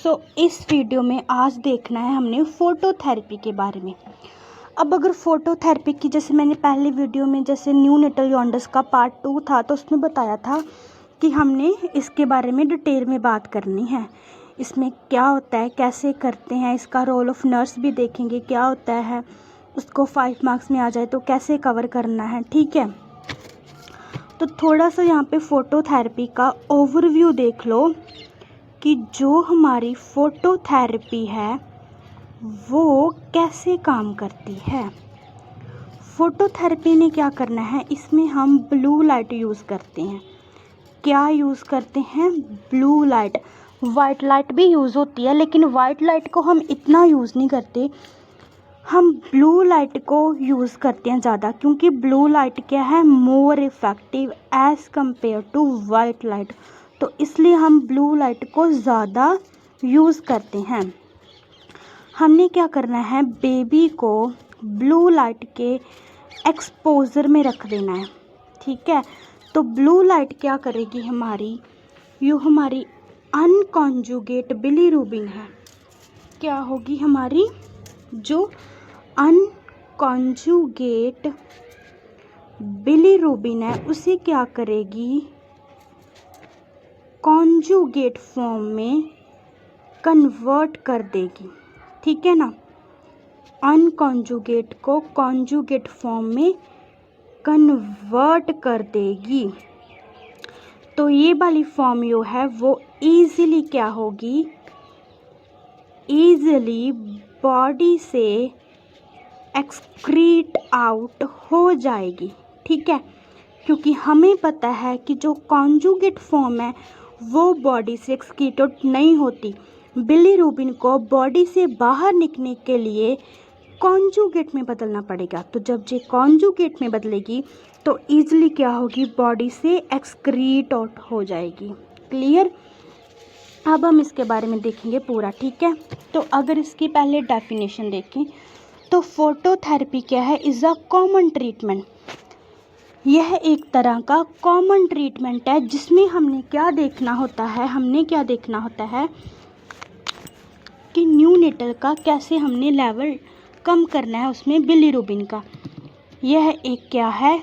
इस वीडियो में आज देखना है हमने फ़ोटोथेरेपी के बारे में। अब अगर फ़ोटोथेरेपी की, जैसे मैंने पहले वीडियो में जैसे न्यूनेटल जॉन्डिस का पार्ट 2 था तो उसमें बताया था कि हमने इसके बारे में डिटेल में बात करनी है। इसमें क्या होता है, कैसे करते हैं, इसका रोल ऑफ नर्स भी देखेंगे क्या होता है, उसको 5 मार्क्स में आ जाए तो कैसे कवर करना है। ठीक है, तो थोड़ा सा यहाँ पे फ़ोटोथेरेपी का ओवरव्यू देख लो कि जो हमारी फ़ोटोथेरेपी है वो कैसे काम करती है। फ़ोटोथेरेपी में क्या करना है, इसमें हम ब्लू लाइट यूज़ करते हैं। क्या यूज़ करते हैं? Blue light. वाइट लाइट भी यूज़ होती है लेकिन वाइट लाइट को हम इतना यूज़ नहीं करते, हम ब्लू लाइट को यूज़ करते हैं ज़्यादा, क्योंकि ब्लू लाइट क्या है, more effective as compare to white light, तो इसलिए हम ब्लू लाइट को ज़्यादा यूज़ करते हैं। हमने क्या करना है, बेबी को ब्लू लाइट के एक्सपोज़र में रख देना है। ठीक है, तो ब्लू लाइट क्या करेगी हमारी, यो हमारी अनकॉन्जुगेट बिलीरुबिन है, क्या होगी हमारी जो अनकॉन्जुगेट बिलीरुबिन है उसे क्या करेगी, कॉन्जुगेट फॉर्म में कन्वर्ट कर देगी। ठीक है ना, अनकॉन्जुगेट को कॉन्जुगेट फॉर्म में कन्वर्ट कर देगी। तो ये वाली फॉर्म जो है वो ईज़िली क्या होगी, ईज़िली बॉडी से एक्सक्रीट आउट हो जाएगी। ठीक है, क्योंकि हमें पता है कि जो कॉन्जुगेट फॉर्म है वो बॉडी से एक्सक्रीट आउट नहीं होती। बिलीरुबिन को बॉडी से बाहर निकलने के लिए कॉन्जुगेट में बदलना पड़ेगा, तो जब ये कॉन्जुगेट में बदलेगी तो ईज़िली क्या होगी, बॉडी से एक्सक्रीट आउट हो जाएगी। क्लियर? अब हम इसके बारे में देखेंगे पूरा। ठीक है, तो अगर इसकी पहले डेफिनेशन देखें तो फ़ोटोथेरेपी क्या है, इज़ अ कॉमन ट्रीटमेंट। यह एक तरह का कॉमन ट्रीटमेंट है जिसमें हमने क्या देखना होता है, कि न्यूनेटल का कैसे हमने लेवल कम करना है उसमें बिलीरुबिन का। यह एक क्या है,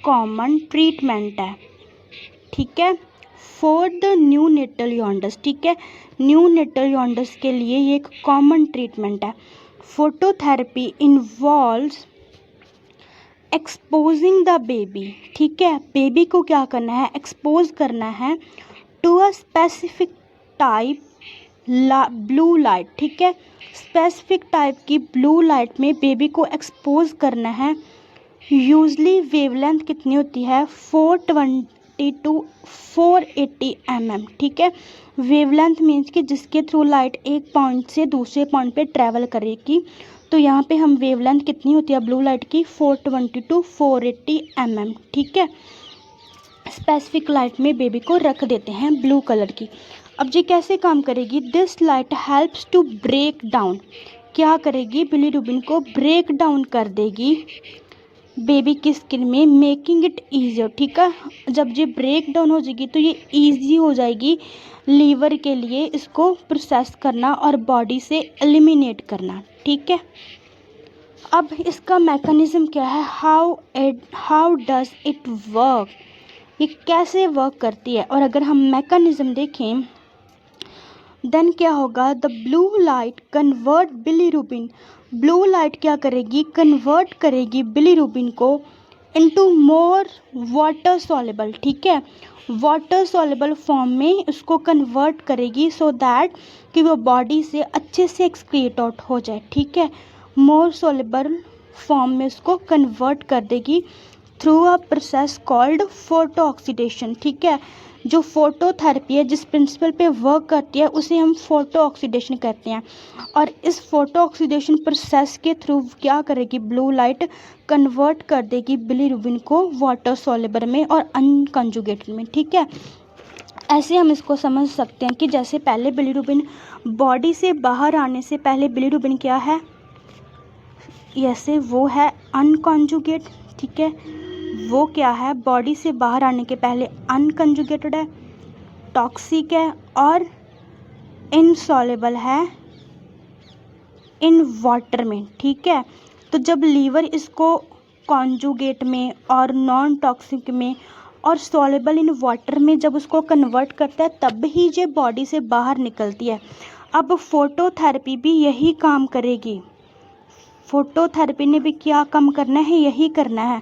कॉमन ट्रीटमेंट है। ठीक है, फॉर द न्यूनेटल जॉन्डिस। ठीक है, न्यूनेटल जॉन्डिस के लिए ये एक कॉमन ट्रीटमेंट है। Phototherapy involves exposing the baby. ठीक है, बेबी को क्या करना है, एक्सपोज करना है to a specific type blue light. ठीक है, स्पेसिफिक टाइप की ब्लू लाइट में बेबी को एक्सपोज करना है। यूजली वेवलेंथ कितनी होती है, 420 to 480 mm। ठीक है, वेवलेंथ मीन्स कि जिसके थ्रू लाइट एक पॉइंट से दूसरे पॉइंट पे ट्रैवल करेगी। तो यहाँ पे हम वेवलेंथ कितनी होती है ब्लू लाइट की, 420 to 480 mm। ठीक है, स्पेसिफिक लाइट में बेबी को रख देते हैं ब्लू कलर की। अब ये कैसे काम करेगी, this light helps to break down, क्या करेगी, बिलीरुबिन को ब्रेक डाउन कर देगी बेबी की स्किन में, मेकिंग इट ईजियर। ठीक है, जब ये ब्रेक डाउन हो जाएगी तो ये ईजी हो जाएगी लीवर के लिए इसको प्रोसेस करना और बॉडी से एलिमिनेट करना। ठीक है, अब इसका मैकेनिज्म क्या है, हाउ डज इट वर्क, ये कैसे वर्क करती है। और अगर हम मैकेनिज्म देखें देन क्या होगा, the blue light convert bilirubin, blue light क्या करेगी, कन्वर्ट करेगी बिलीरुबिन को इनटू मोर वाटर सॉल्युबल। ठीक है, वाटर सॉल्युबल फॉर्म में उसको कन्वर्ट करेगी सो दैट कि वो बॉडी से अच्छे से एक्सक्रीट आउट हो जाए। ठीक है, मोर सॉल्युबल फॉर्म में उसको कन्वर्ट कर देगी through a process called photo oxidation. ठीक है, जो फोटोथेरेपी है जिस प्रिंसिपल पे वर्क करती है उसे हम फोटो ऑक्सीडेशन कहते हैं। और इस फोटो ऑक्सीडेशन प्रोसेस के थ्रू क्या करेगी, ब्लू लाइट कन्वर्ट कर देगी बिलीरुबिन को वाटर सॉल्युबल में और अनकंजुगेटेड में। ठीक है, ऐसे हम इसको समझ सकते हैं कि जैसे पहले बिलीरुबिन बॉडी से बाहर आने से पहले बिलीरुबिन क्या है, ऐसे वो है अनकंजुगेट। ठीक है, वो क्या है, बॉडी से बाहर आने के पहले अनकंजुगेटेड है, टॉक्सिक है और इनसॉल्युबल है इन वाटर में, ठीक है। तो जब लीवर इसको कॉन्जुगेट में और नॉन टॉक्सिक में और सॉल्युबल इन वाटर में जब उसको कन्वर्ट करता है तब ही ये बॉडी से बाहर निकलती है। अब फोटोथेरेपी भी यही काम करेगी। फोटोथेरेपी ने भी क्या काम करना है, यही करना है,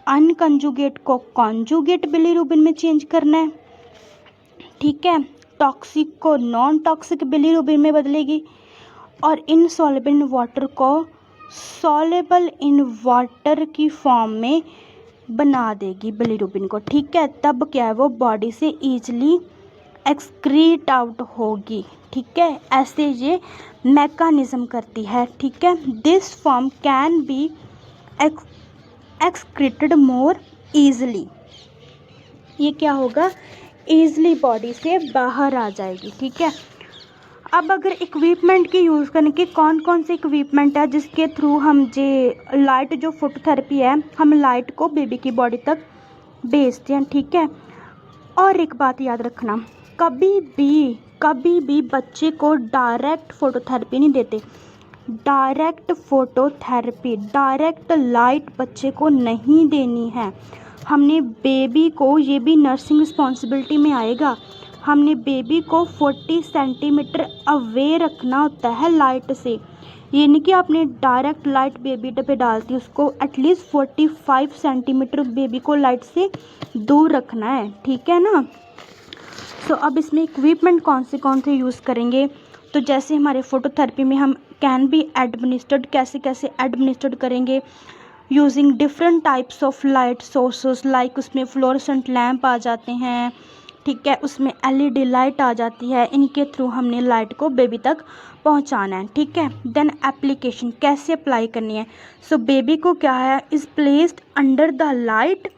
अनकंजुगेट को कॉन्जुगेट बिलीरुबिन में चेंज करना है, ठीक है। टॉक्सिक को नॉन टॉक्सिक बिलीरुबिन में बदलेगी और इनसॉल्युबल इन वाटर को सॉल्युबल इन वाटर की फॉर्म में बना देगी बिलीरुबिन को, ठीक है। तब क्या है, वो बॉडी से ईजिली एक्सक्रीट आउट होगी, ठीक है। ऐसे ये मैकेनिज्म करती है, ठीक है। This form can be excreted more easily, ये क्या होगा, ईजिली बॉडी से बाहर आ जाएगी, ठीक है। अब अगर इक्विपमेंट की यूज़ करने की, कौन कौन से इक्विपमेंट है जिसके थ्रू हम जे लाइट जो फोटोथेरेपी है हम लाइट को बेबी की बॉडी तक भेजते हैं, ठीक है। और एक बात याद रखना, कभी भी बच्चे को डायरेक्ट फोटोथेरेपी नहीं देते। डायरेक्ट फोटोथेरेपी, डायरेक्ट लाइट बच्चे को नहीं देनी है। हमने बेबी को, ये भी नर्सिंग रिस्पॉन्सिबिलिटी में आएगा, हमने बेबी को 40 सेंटीमीटर अवे रखना होता है लाइट से। ये नहीं कि आपने डायरेक्ट लाइट बेबी पे डालती, उसको एटलीस्ट 45 सेंटीमीटर बेबी को लाइट से दूर रखना है, ठीक है ना। सो अब इसमें इक्विपमेंट कौन से यूज़ करेंगे, तो जैसे हमारे फोटोथेरेपी में हम कैन बी एडमिनिस्टर्ड, कैसे एडमिनिस्टर्ड करेंगे, using different types of light sources, like उसमें फ्लोरेसेंट लैम्प आ जाते हैं, ठीक है, उसमें LED लाइट आ जाती है, इनके थ्रू हमने लाइट को बेबी तक पहुंचाना है, ठीक है। देन एप्लीकेशन कैसे अप्लाई करनी है, सो बेबी को क्या है, is placed under the light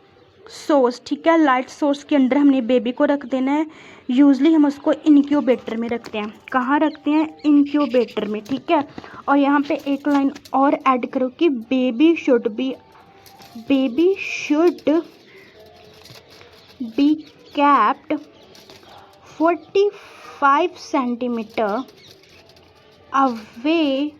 source, ठीक है। लाइट सोर्स के अंदर हमने बेबी को रख देना है। यूजली हम उसको इनक्यूबेटर में रखते हैं, कहाँ रखते हैं, इनक्यूबेटर में, ठीक है। और यहाँ पे एक लाइन और ऐड करो कि baby should be kept 45 centimetre away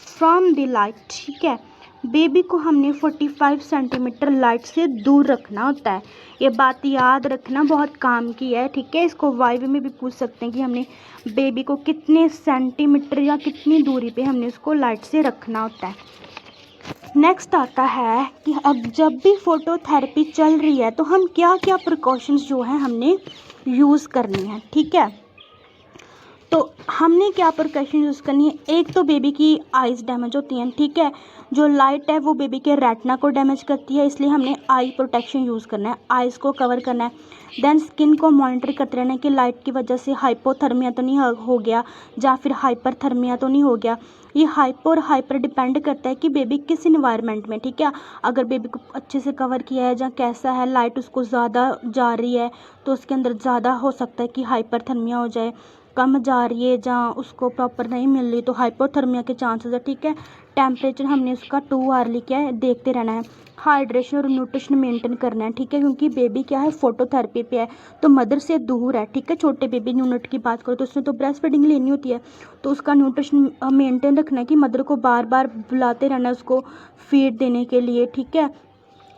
from the light, ठीक है। बेबी को हमने 45 सेंटीमीटर लाइट से दूर रखना होता है। ये बात याद रखना, बहुत काम की है, ठीक है। इसको वाइव में भी पूछ सकते हैं कि हमने बेबी को कितने सेंटीमीटर या कितनी दूरी पे हमने उसको लाइट से रखना होता है। नेक्स्ट आता है कि अब जब भी फोटोथेरेपी चल रही है तो हम क्या क्या प्रिकॉशंस जो हैं हमने यूज़ करनी है, ठीक है। तो हमने क्या प्रिकॉशन यूज़ करनी है, एक तो बेबी की आइज़ डैमेज होती हैं, ठीक है। जो लाइट है वो बेबी के रेटिना को डैमेज करती है, इसलिए हमने आई प्रोटेक्शन यूज़ करना है, आइज़ को कवर करना है। देन स्किन को मॉनिटर करते रहना है कि लाइट की वजह से हाइपोथर्मिया तो नहीं हो गया या फिर हाइपरथर्मिया तो नहीं हो गया। ये हाइपो और हाइपर डिपेंड करता है कि बेबी किस इन्वायरमेंट में, ठीक है। अगर बेबी को अच्छे से कवर किया है या कैसा है, लाइट उसको ज़्यादा जा रही है तो उसके अंदर ज़्यादा हो सकता है कि हाइपरथर्मिया हो जाए, कम जा रही है जहाँ उसको प्रॉपर नहीं मिल रही तो हाइपोथर्मिया के चांसेस है, ठीक है। टेम्परेचर हमने उसका 2 आवर्ली क्या है देखते रहना है। हाइड्रेशन और न्यूट्रिशन मेंटेन करना है, ठीक है, क्योंकि बेबी क्या है फोटोथेरेपी पे है तो मदर से दूर है, ठीक है। छोटे बेबी यूनिट की बात करो तो उसमें तो ब्रेस्ट फीडिंग लेनी होती है, तो उसका न्यूट्रिशन मेंटेन रखना है कि मदर को बार बार बुलाते रहना है उसको फीड देने के लिए, ठीक है।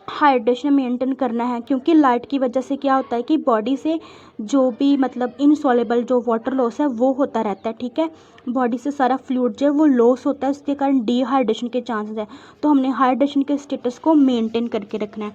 हाइड्रेशन मेंटेन करना है, क्योंकि लाइट की वजह से क्या होता है कि बॉडी से जो भी मतलब इनसॉल्युबल जो वाटर लॉस है वो होता रहता है, ठीक है। बॉडी से सारा फ्लूइड जो है वो लॉस होता है, उसके कारण डिहाइड्रेशन के चांसेस है, तो हमने हाइड्रेशन के स्टेटस को मेंटेन करके रखना है।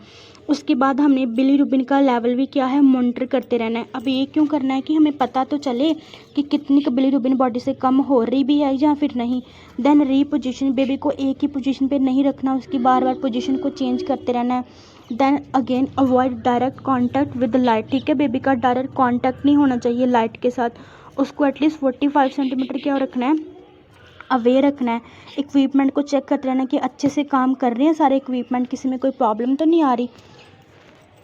उसके बाद हमने बिलीरुबिन का लेवल भी क्या है मॉनिटर करते रहना है। अब ये क्यों करना है कि हमें पता तो चले कि कितनी का बिलीरुबिन बॉडी से कम हो रही भी है या फिर नहीं। देन रीपोजिशन, बेबी को एक ही पोजीशन पे नहीं रखना, उसकी बार बार पोजीशन को चेंज करते रहना है। Then again avoid direct contact with light, ठीक है। बेबी का डायरेक्ट कांटेक्ट नहीं होना चाहिए लाइट के साथ, उसको एटलीस्ट 45 सेंटीमीटर क्या रखना है, अवे रखना है। इक्विपमेंट को चेक करते रहना कि अच्छे से काम कर रहे हैं सारे इक्विपमेंट, किसी में कोई प्रॉब्लम तो नहीं आ रही।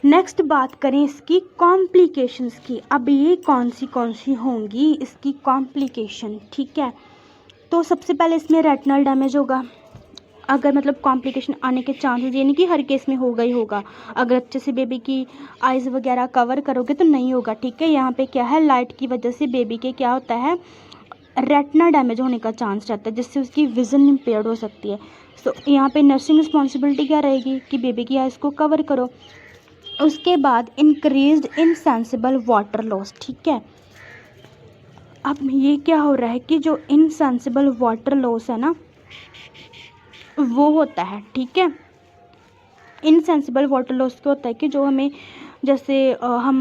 नेक्स्ट बात करें इसकी कॉम्प्लिकेशंस की। अब ये कौन सी होंगी इसकी कॉम्प्लिकेशन, ठीक है। तो सबसे पहले इसमें रेटिनल डैमेज होगा, अगर मतलब कॉम्प्लिकेशन आने के चांसेस, ये नहीं कि हर केस में होगा ही होगा, अगर अच्छे से बेबी की आइज़ वगैरह कवर करोगे तो नहीं होगा, ठीक है। यहाँ पे क्या है लाइट की वजह से बेबी के क्या होता है रेटिना डैमेज होने का चांस रहता है, जिससे उसकी विज़न इम्पेयर्ड हो सकती है। सो यहाँ पे नर्सिंग रिस्पॉन्सिबिलिटी क्या रहेगी कि बेबी की आइज़ को कवर करो। उसके बाद इंक्रीज्ड इनसेंसिबल वाटर लॉस, ठीक है। अब ये क्या हो रहा है कि जो इनसेंसिबल वाटर लॉस है ना वो होता है, ठीक है। इनसेंसिबल वाटर लॉस क्या होता है कि जो हमें जैसे हम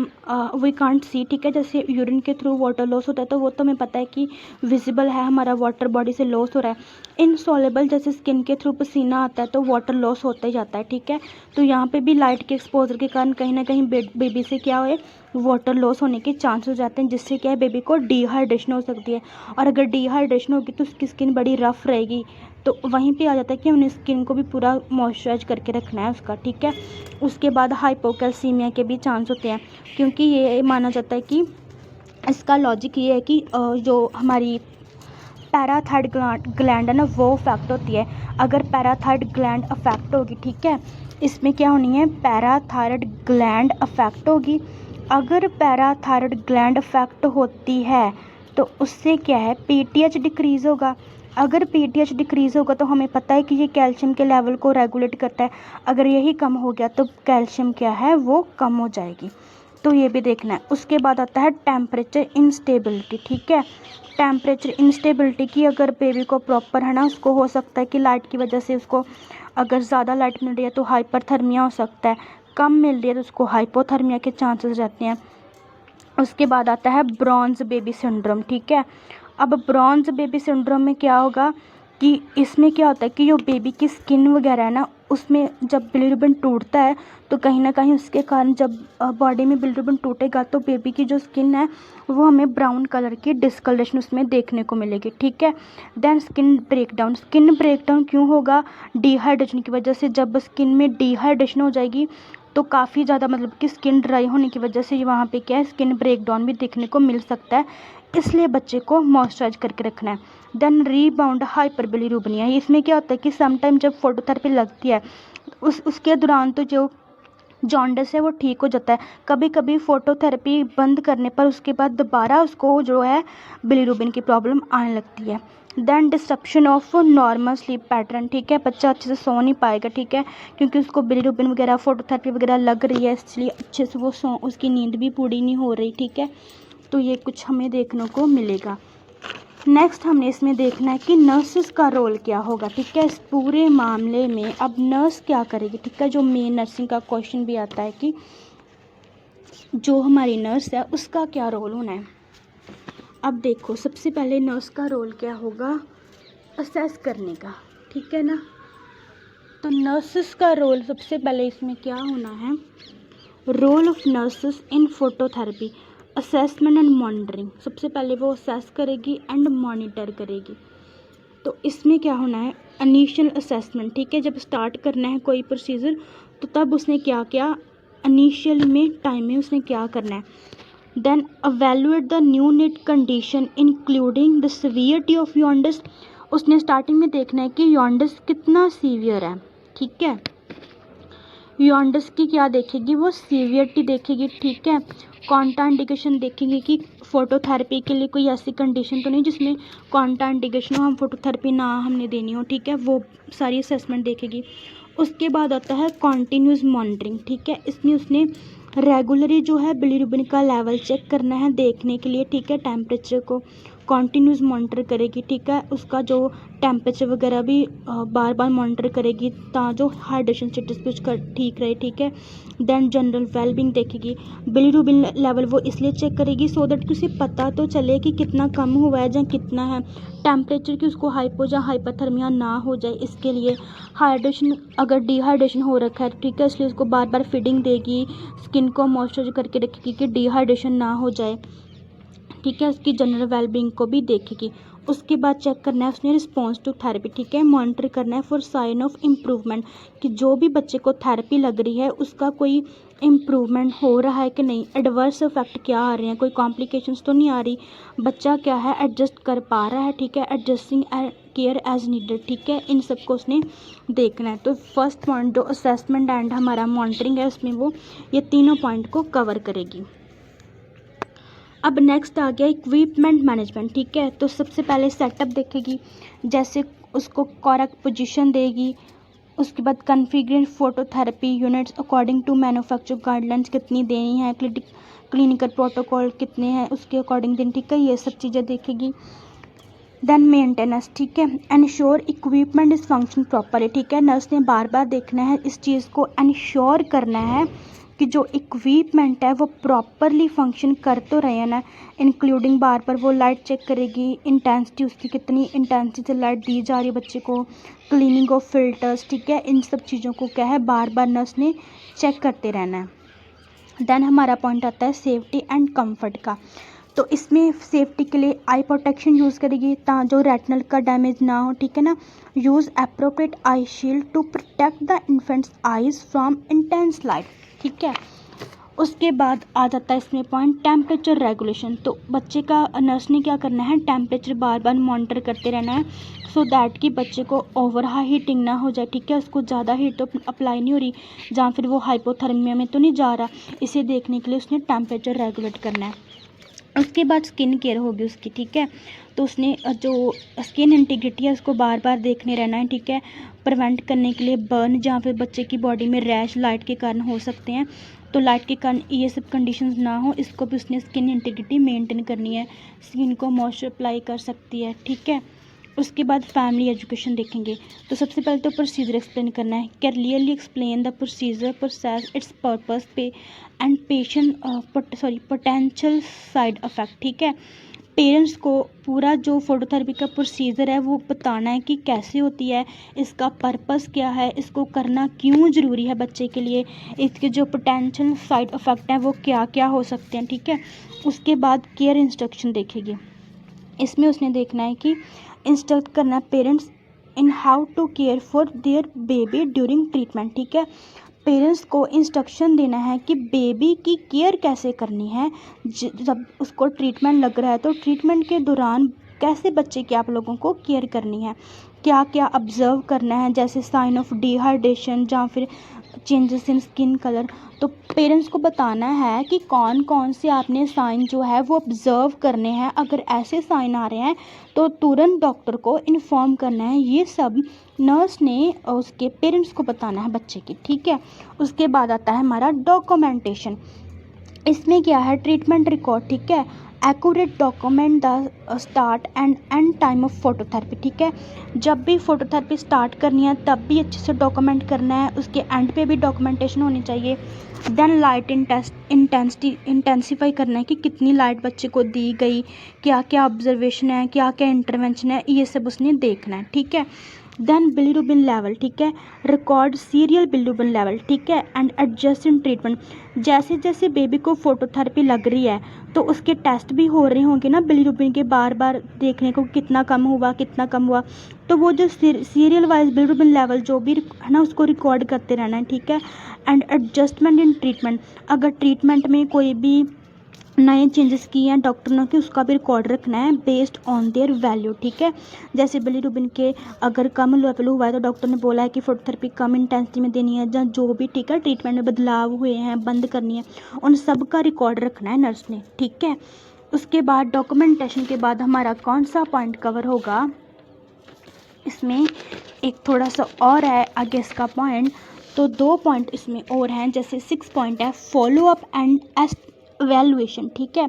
वी कांट सी, ठीक है, जैसे यूरिन के थ्रू वाटर लॉस होता है तो वो तो हमें पता है कि विजिबल है, हमारा वाटर बॉडी से लॉस हो रहा है। इनसॉलेबल जैसे स्किन के थ्रू पसीना आता है तो वाटर लॉस होता ही जाता है, ठीक है। तो यहाँ पे भी लाइट के एक्सपोजर के कारण कहीं ना कहीं बेबी से क्या हो वाटर लॉस होने के चांस हो जाते हैं, जिससे क्या है बेबी को डिहाइड्रेशन हो सकती है। और अगर डिहाइड्रेशन होगी तो उसकी स्किन बड़ी रफ रहेगी। तो वहीं पे आ जाता है कि हमने स्किन को भी पूरा मॉइस्चराइज करके रखना है उसका, ठीक है। उसके बाद हाइपोकैल्सीमिया के भी चांस होते हैं, क्योंकि ये माना जाता है कि इसका लॉजिक ये है कि जो हमारी पैराथाइड ग्लैंड है ना वो अफेक्ट होती है। अगर पैराथाइड ग्लैंड अफेक्ट होगी, ठीक है, इसमें क्या होनी है, पैराथायरॉयड ग्लैंड अफेक्ट होगी। अगर पैराथायरॉयड ग्लैंड अफेक्ट होती है तो उससे क्या है पीटीएच डिक्रीज़ होगा। अगर पीटीएच डिक्रीज़ होगा तो हमें पता है कि ये कैल्शियम के लेवल को रेगुलेट करता है। अगर यही कम हो गया तो कैल्शियम क्या है वो कम हो जाएगी, तो ये भी देखना है। उसके बाद आता है टेम्परेचर इंस्टेबिलिटी, ठीक है। टेम्परेचर इंस्टेबिलिटी की अगर बेबी को प्रॉपर है ना, उसको हो सकता है कि लाइट की वजह से उसको अगर ज़्यादा लाइट मिल रही है तो हाइपरथर्मिया हो सकता है, कम मिल रही है तो उसको हाइपोथर्मिया के चांसेस रहते हैं। उसके बाद आता है ब्रॉन्ज बेबी सिंड्रोम, ठीक है। अब ब्रॉन्ज बेबी सिंड्रोम में क्या होगा कि इसमें क्या होता है कि जो बेबी की स्किन वगैरह है ना उसमें जब बिलीरुबिन टूटता है तो कहीं ना कहीं उसके कारण जब बॉडी में बिलीरुबिन टूटेगा तो बेबी की जो स्किन है वो हमें ब्राउन कलर की डिस्कलरेशन उसमें देखने को मिलेगी, ठीक है। देन स्किन ब्रेकडाउन क्यों होगा, डिहाइड्रेशन की वजह से। जब स्किन में डिहाइड्रेशन हो जाएगी तो काफ़ी ज़्यादा मतलब कि स्किन ड्राई होने की वजह से वहाँ पे क्या है स्किन ब्रेकडाउन भी देखने को मिल सकता है, इसलिए बच्चे को मॉइस्चराइज करके रखना है। देन रीबाउंड हाइपरबिलीरुबिनिया, इसमें क्या होता है कि समटाइम जब फोटोथेरेपी लगती है उसके दौरान तो जो जॉन्डिस है वो ठीक हो जाता है। कभी कभी फोटोथेरेपी बंद करने पर उसके बाद दोबारा उसको जो है बिलीरुबिन की प्रॉब्लम आने लगती है। Then disruption of normal sleep pattern, ठीक है, बच्चा अच्छे से सो नहीं पाएगा, ठीक है, क्योंकि उसको बिलीरुबिन वगैरह फोटोथेरेपी वगैरह लग रही है, इसलिए अच्छे से वो उसकी नींद भी पूरी नहीं हो रही, ठीक है। तो ये कुछ हमें देखने को मिलेगा। नेक्स्ट हमने इसमें देखना है कि नर्सेस का रोल क्या होगा, ठीक है, इस पूरे मामले में। अब नर्स क्या करेगी, ठीक है, जो मेन नर्सिंग का क्वेश्चन भी आता है कि जो हमारी नर्स है उसका क्या रोल होना है। अब देखो सबसे पहले नर्स का रोल क्या होगा, असेस करने का, ठीक है ना। तो नर्सेस का रोल सबसे पहले इसमें क्या होना है, role of nurses in phototherapy, assessment and monitoring. सबसे पहले वो असेस करेगी एंड मॉनिटर करेगी। तो इसमें क्या होना है, इनिशियल असेसमेंट, ठीक है, जब स्टार्ट करना है कोई प्रोसीजर तो तब उसने क्या किया, इनिशियल में टाइम में उसने क्या करना है। Then evaluate the new need condition including the severity of jaundice, उसने स्टार्टिंग में देखना है कि जॉन्डिस कितना सीवियर है, ठीक है। जॉन्डिस की क्या देखेगी, वो सीवियरिटी देखेगी, ठीक है। कॉन्ट्राइंडिकेशन देखेंगे कि फोटोथेरेपी के लिए कोई ऐसी कंडीशन तो नहीं जिसमें कॉन्ट्राइंडिकेशन हो, हम फोटोथेरेपी ना हमने देनी हो, ठीक है, वो सारी असेसमेंट देखेगी। उसके बाद आता है कॉन्टीन्यूस मॉनिटरिंग, ठीक है, इसमें उसने रेगुलरली जो है बिलीरुबिन का लेवल चेक करना है देखने के लिए, ठीक है, टेम्परेचर को कॉन्टीन्यूस मॉनिटर करेगी, ठीक है। उसका जो टेम्परेचर वगैरह भी बार बार मॉनिटर करेगी ताकि जो हाइड्रेशन स्टेटस भी उसका ठीक रहे, ठीक है। देन जनरल वेलबींग देखेगी, बिलीरुबिन लेवल वो इसलिए चेक करेगी सो दैट कि उसे पता तो चले कि कितना कम हुआ है या कितना है, टेम्परेचर की उसको हाइपो या हाइपरथर्मिया ना हो जाए, इसके लिए हाइड्रेशन अगर डिहाइड्रेशन हो रखा है, ठीक है, इसलिए उसको बार बार फीडिंग देगी, स्किन को मॉइस्चराइज करके रखेगी कि डिहाइड्रेशन ना हो जाए, ठीक है। उसकी जनरल वेलबींग को भी देखेगी। उसके बाद चेक करना है उसने रिस्पॉन्स टू थेरेपी, ठीक है, मॉनिटर करना है फॉर साइन ऑफ इम्प्रूवमेंट, कि जो भी बच्चे को थेरेपी लग रही है उसका कोई इम्प्रूवमेंट हो रहा है कि नहीं, एडवर्स इफेक्ट क्या आ रहे हैं, कोई कॉम्प्लिकेशंस तो नहीं आ रही, बच्चा क्या है एडजस्ट कर पा रहा है, ठीक है, एडजस्टिंग केयर एज नीडेड, ठीक है, इन सबको उसने देखना है। तो फर्स्ट पॉइंट जो असेसमेंट एंड हमारा मॉनिटरिंग है उसमें वो ये तीनों पॉइंट को कवर करेगी। अब नेक्स्ट आ गया इक्विपमेंट मैनेजमेंट, ठीक है। तो सबसे पहले सेटअप देखेगी, जैसे उसको करेक्ट पोजीशन देगी, उसके बाद configurate phototherapy units according to manufacture guidelines कितनी देनी है, क्लिनिकल प्रोटोकॉल कितने हैं उसके अकॉर्डिंग देनी, ठीक है, ये सब चीज़ें देखेगी। देन मेंटेनेंस, ठीक है, ensure equipment is function properly, ठीक है। नर्स ने बार बार देखना है, इस चीज़ को एंश्योर करना है कि जो इक्विपमेंट है वो प्रॉपरली फंक्शन कर तो रहे हैं ना, इंक्लूडिंग बार बार वो लाइट चेक करेगी, इंटेंसिटी उसकी कितनी इंटेंसिटी से लाइट दी जा रही है बच्चे को, क्लीनिंग ऑफ फिल्टर्स, ठीक है, इन सब चीज़ों को क्या है बार बार नर्स ने चेक करते रहना है। देन हमारा पॉइंट आता है सेफ्टी एंड कंफर्ट का। तो इसमें सेफ्टी के लिए आई प्रोटेक्शन यूज़ करेगी जो रेटिनल का डैमेज ना हो, ठीक है ना। Use appropriate eye shield to protect the infant's eyes from intense light, ठीक है। उसके बाद आ जाता है इसमें पॉइंट टेम्परेचर रेगुलेशन। तो बच्चे का नर्स ने क्या करना है, टेम्परेचर बार बार मॉनिटर करते रहना है, सो दैट कि बच्चे को ओवर हीटिंग ना हो जाए, ठीक है। उसको ज़्यादा हीट तो अप्लाई नहीं हो रही, जहाँ फिर वो हाइपोथर्मिया में तो नहीं जा रहा, इसे देखने के लिए उसने टेम्परेचर रेगुलेट करना है। उसके बाद स्किन केयर होगी उसकी, ठीक है। तो उसने जो स्किन इंटीग्रिटी है उसको बार बार देखने रहना है, ठीक है, प्रिवेंट करने के लिए बर्न, जहाँ पे बच्चे की बॉडी में रैश लाइट के कारण हो सकते हैं, तो लाइट के कारण ये सब कंडीशंस ना हो, इसको भी उसने स्किन इंटीग्रिटी मेंटेन करनी है, स्किन को मॉइस्चर अप्लाई कर सकती है, ठीक है। उसके बाद फैमिली एजुकेशन देखेंगे। तो सबसे पहले तो प्रोसीजर एक्सप्लेन करना है, clearly explain the procedure process it's purpose पे एंड पोटेंशियल साइड इफ़ेक्ट, ठीक है। पेरेंट्स को पूरा जो फोटोथेरेपी का प्रोसीजर है वो बताना है कि कैसे होती है, इसका पर्पस क्या है, इसको करना क्यों ज़रूरी है बच्चे के लिए, इसके जो पोटेंशियल साइड इफ़ेक्ट हैं वो क्या क्या हो सकते हैं, ठीक है। उसके बाद केयर इंस्ट्रक्शन देखेगी। इसमें उसने देखना है कि इंस्ट्रक्ट करना parents in how to care for their baby during treatment, ठीक है। पेरेंट्स को इंस्ट्रक्शन देना है कि बेबी की केयर कैसे करनी है, जब उसको ट्रीटमेंट लग रहा है तो ट्रीटमेंट के दौरान कैसे बच्चे की आप लोगों को केयर करनी है, क्या क्या ऑब्ज़र्व करना है, जैसे साइन ऑफ डिहाइड्रेशन या फिर चेंजेस इन स्किन कलर। तो पेरेंट्स को बताना है कि कौन कौन से आपने साइन जो है वो ऑब्ज़र्व करने हैं, अगर ऐसे साइन आ रहे हैं तो तुरंत डॉक्टर को इन्फॉर्म करना है, ये सब नर्स ने उसके पेरेंट्स को बताना है बच्चे की, ठीक है। उसके बाद आता है हमारा डॉक्यूमेंटेशन। इसमें क्या है, ट्रीटमेंट रिकॉर्ड, ठीक है, accurate document the start and and time of phototherapy, ठीक है। जब भी फोटोथेरेपी स्टार्ट करनी है तब भी अच्छे से डॉक्यूमेंट करना है, उसके एंड पे भी डॉक्यूमेंटेशन होनी चाहिए। देन लाइट इंटेंसिफाई करना है कि कितनी लाइट बच्चे को दी गई, क्या क्या ऑब्जर्वेशन है, क्या क्या इंटरवेंशन है, ये सब उसने देखना है, ठीक है। देन बिलीरुबिन लेवल, ठीक है, रिकॉर्ड सीरियल बिलीरुबिन लेवल, ठीक है, एंड एडजस्ट इन ट्रीटमेंट। जैसे जैसे बेबी को फोटोथेरेपी लग रही है तो उसके टेस्ट भी हो रहे होंगे ना बिलीरुबिन के, बार बार देखने को कितना कम हुआ कितना कम हुआ, तो वो जो सीरियल वाइज बिलीरुबिन लेवल जो भी है ना उसको रिकॉर्ड करते रहना है, ठीक है। एंड एडजस्टमेंट इन ट्रीटमेंट, अगर ट्रीटमेंट में कोई भी नए चेंजेस किए हैं डॉक्टर ने कि उसका भी रिकॉर्ड रखना है बेस्ड ऑन देयर वैल्यू, ठीक है। जैसे बिलीरुबिन के अगर कम लेवल हुआ है तो डॉक्टर ने बोला है कि फोटोथेरेपी कम इंटेंसिटी में देनी है, या जो भी, ठीक है, ट्रीटमेंट में बदलाव हुए हैं, बंद करनी है, उन सब का रिकॉर्ड रखना है नर्स ने, ठीक है। उसके बाद डॉक्यूमेंटेशन के बाद हमारा कौन सा पॉइंट कवर होगा, इसमें एक थोड़ा सा और है आगे इसका पॉइंट, तो 2 पॉइंट इसमें और हैं। जैसे 6 पॉइंट है फॉलो अप एंड एवेलुएशन, ठीक है,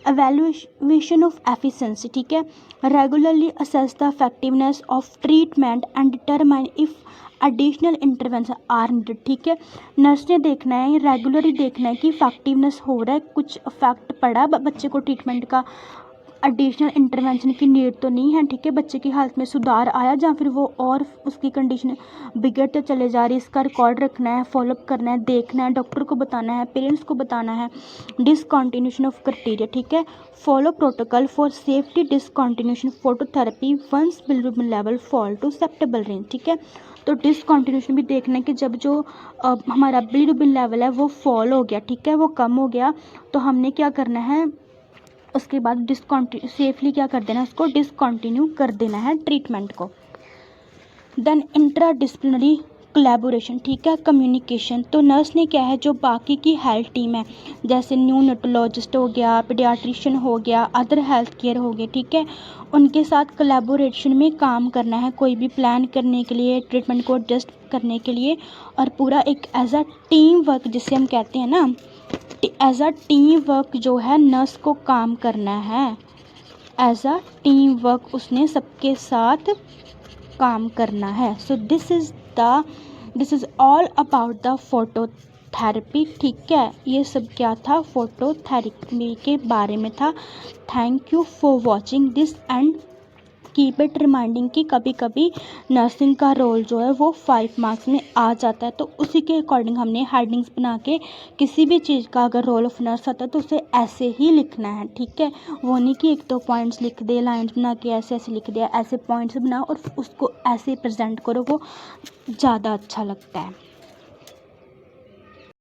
एवेलुएशन ऑफ एफिशिएंसी, ठीक है, regularly assess the effectiveness of treatment and determine if additional intervention are needed, ठीक है। नर्स ने देखना है, रेगुलरली देखना है कि इफेक्टिवनेस हो रहा है, कुछ इफेक्ट पड़ा बच्चे को ट्रीटमेंट का, एडिशनल इंटरवेंशन की नीड तो नहीं है, ठीक है, बच्चे की हालत में सुधार आया या फिर वो और उसकी कंडीशन बिगड़ते चले जा रही है, इसका रिकॉर्ड रखना है, फॉलोअप करना है, देखना है, डॉक्टर को बताना है, पेरेंट्स को बताना है। डिसकंटिन्यूशन ऑफ क्राइटेरिया, ठीक है, follow protocol for safety discontinuation phototherapy once bilirubin level fall to acceptable range, ठीक है। तो डिसकंटिन्यूशन भी देखना है कि जब जो हमारा बिलीरुबिन लेवल है वो फॉल हो गया, ठीक है, वो कम हो गया, तो हमने क्या करना है, उसके बाद सेफली क्या कर देना है, उसको डिसकंटिन्यू कर देना है ट्रीटमेंट को। देन इंट्रा डिसिप्लिनरी कोलैबोरेशन, ठीक है, कम्युनिकेशन। तो नर्स ने क्या है, जो बाकी की हेल्थ टीम है, जैसे न्यूनेटोलॉजिस्ट हो गया, पीडियाट्रिशियन हो गया, अदर हेल्थ केयर हो गए, ठीक है, उनके साथ कोलैबोरेशन में काम करना है, कोई भी प्लान करने के लिए, ट्रीटमेंट को एडजस्ट करने के लिए, और पूरा एक एज अ टीम वर्क जिसे हम कहते हैं ना, एज अ टीम वर्क जो है नर्स को काम करना है, एज अ टीम वर्क उसने सबके साथ काम करना है। So this is all about the phototherapy, ठीक है, ये सब क्या था, फोटोथेरेपी के बारे में था। Thank you for watching this and keep it reminding कि कभी कभी नर्सिंग का रोल जो है वो 5 मार्क्स में आ जाता है, तो उसी के अकॉर्डिंग हमने हेडिंग्स बना के किसी भी चीज़ का अगर रोल ऑफ नर्स आता है तो उसे ऐसे ही लिखना है, ठीक है, वो नहीं कि 1-2 पॉइंट्स लिख दे, लाइन्स बना के ऐसे ऐसे लिख दिया, ऐसे पॉइंट्स बनाओ और उसको ऐसे प्रेजेंट करो, वो ज़्यादा अच्छा लगता है।